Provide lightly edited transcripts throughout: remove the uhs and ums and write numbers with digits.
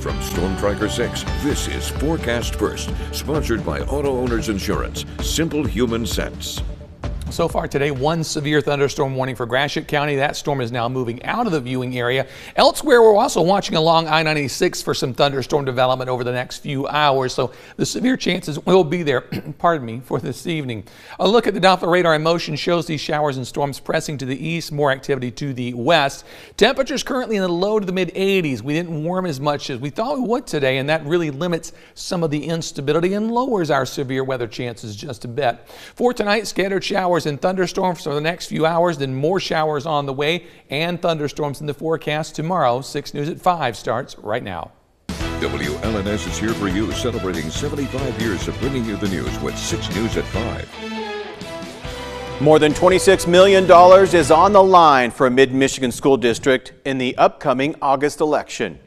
From Storm Tracker 6, this is Forecast First, sponsored by Auto Owners Insurance. Simple human sense. So far today, one severe thunderstorm warning for Gratiot County. That storm is now moving out of the viewing area. Elsewhere, we're also watching along I-96 for some thunderstorm development over the next few hours. So the severe chances will be there, pardon me, for this evening. A look at the Doppler radar in motion shows these showers and storms pressing to the east, more activity to the west. Temperatures currently in the low to the mid 80s. We didn't warm as much as we thought we would today, and that really limits some of the instability and lowers our severe weather chances just a bit. For tonight, scattered showers and thunderstorms for the next few hours, then more showers on the way and thunderstorms in the forecast tomorrow. 6 News at 5 starts right now. WLNS is here for you, celebrating 75 years of bringing you the news with 6 News at 5. More than $26 million is on the line for a mid-Michigan school district in the upcoming August election.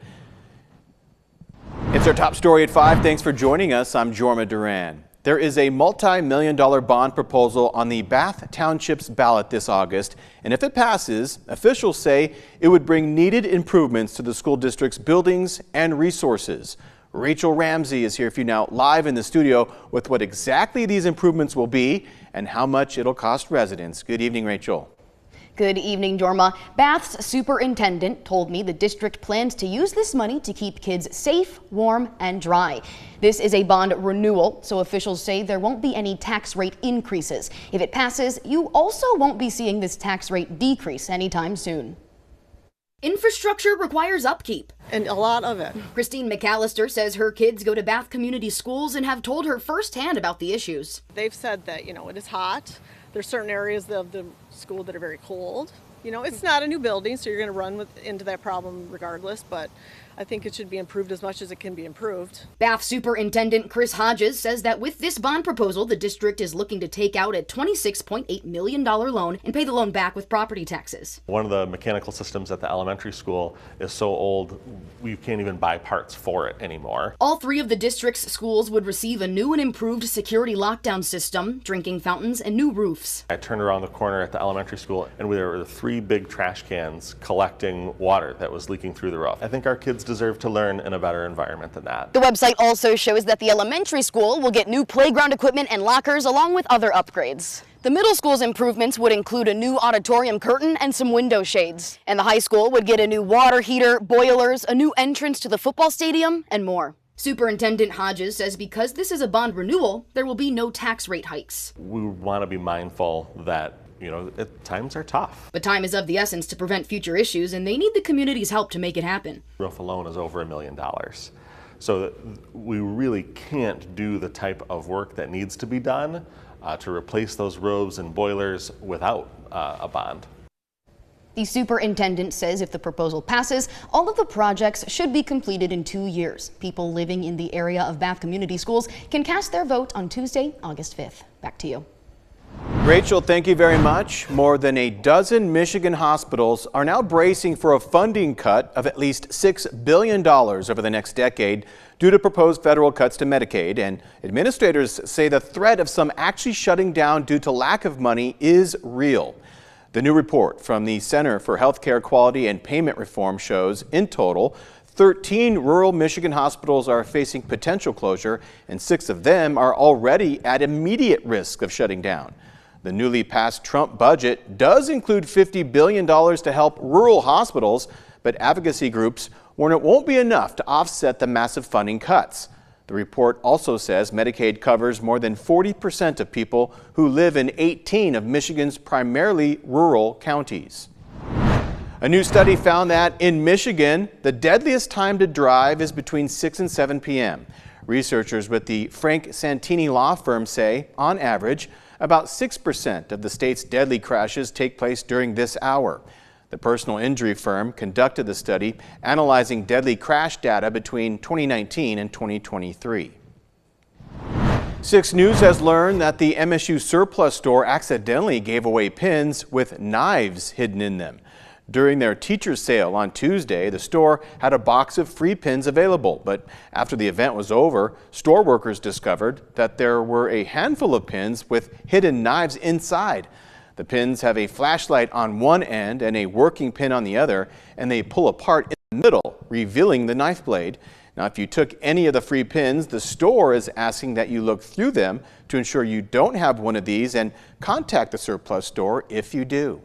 It's our top story at 5. Thanks for joining us. I'm Jorma Duran. There is a multi-million-dollar bond proposal on the Bath Township's ballot this August, and if it passes, officials say it would bring needed improvements to the school district's buildings and resources. Rachel Ramsey is here for you now, live in the studio, with what exactly these improvements will be and how much it'll cost residents. Good evening, Rachel. Good evening, Jorma. Bath's superintendent told me the district plans to use this money to keep kids safe, warm, and dry. This is a bond renewal, so officials say there won't be any tax rate increases. If it passes, you also won't be seeing this tax rate decrease anytime soon. Infrastructure requires upkeep. And a lot of it. Christine McAllister says her kids go to Bath Community Schools and have told her firsthand about the issues. They've said that, it is hot. There's certain areas of the school that are very cold. It's not a new building, so you're going to run into that problem regardless, but I think it should be improved as much as it can be improved. Bath Superintendent Chris Hodges says that with this bond proposal, the district is looking to take out a $26.8 million loan and pay the loan back with property taxes. One of the mechanical systems at the elementary school is so old, we can't even buy parts for it anymore. All 3 of the district's schools would receive a new and improved security lockdown system, drinking fountains, and new roofs. I turned around the corner at the elementary school and there were 3 big trash cans collecting water that was leaking through the roof. I think our kids deserve to learn in a better environment than that. The website also shows that the elementary school will get new playground equipment and lockers along with other upgrades. The middle school's improvements would include a new auditorium curtain and some window shades. And the high school would get a new water heater, boilers, a new entrance to the football stadium, and more. Superintendent Hodges says because this is a bond renewal, there will be no tax rate hikes. We want to be mindful that times are tough. But time is of the essence to prevent future issues, and they need the community's help to make it happen. Roof alone is over $1 million. So we really can't do the type of work that needs to be done to replace those roofs and boilers without a bond. The superintendent says if the proposal passes, all of the projects should be completed in 2 years. People living in the area of Bath Community Schools can cast their vote on Tuesday, August 5th. Back to you. Rachel, thank you very much. More than a dozen Michigan hospitals are now bracing for a funding cut of at least $6 billion over the next decade due to proposed federal cuts to Medicaid. And administrators say the threat of some actually shutting down due to lack of money is real. The new report from the Center for Healthcare Quality and Payment Reform shows, in total, 13 rural Michigan hospitals are facing potential closure, and 6 of them are already at immediate risk of shutting down. The newly passed Trump budget does include $50 billion to help rural hospitals, but advocacy groups warn it won't be enough to offset the massive funding cuts. The report also says Medicaid covers more than 40% of people who live in 18 of Michigan's primarily rural counties. A new study found that in Michigan, the deadliest time to drive is between 6 and 7 p.m. Researchers with the Frank Santini law firm say, on average, about 6% of the state's deadly crashes take place during this hour. The personal injury firm conducted the study analyzing deadly crash data between 2019 and 2023. 6 News has learned that the MSU surplus store accidentally gave away pins with knives hidden in them. During their teacher's sale on Tuesday, the store had a box of free pins available, but after the event was over, store workers discovered that there were a handful of pins with hidden knives inside. The pins have a flashlight on one end and a working pin on the other, and they pull apart the middle, revealing the knife blade. Now, if you took any of the free pins, the store is asking that you look through them to ensure you don't have one of these and contact the surplus store if you do.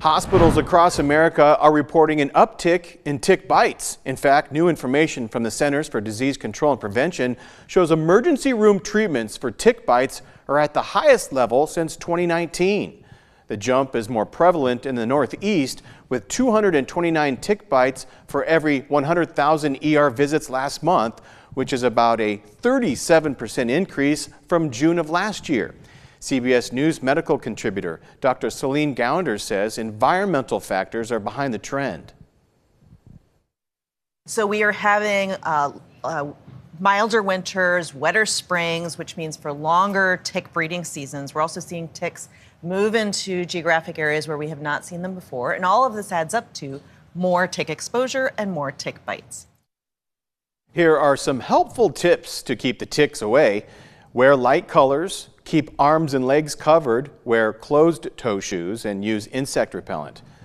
Hospitals across America are reporting an uptick in tick bites. In fact, new information from the Centers for Disease Control and Prevention shows emergency room treatments for tick bites are at the highest level since 2019. The jump is more prevalent in the Northeast, with 229 tick bites for every 100,000 ER visits last month, which is about a 37% increase from June of last year. CBS News medical contributor Dr. Celine Gounder says environmental factors are behind the trend. So we are having milder winters, wetter springs, which means for longer tick breeding seasons. We're also seeing ticks move into geographic areas where we have not seen them before. And all of this adds up to more tick exposure and more tick bites. Here are some helpful tips to keep the ticks away. Wear light colors, keep arms and legs covered, wear closed toe shoes, and use insect repellent.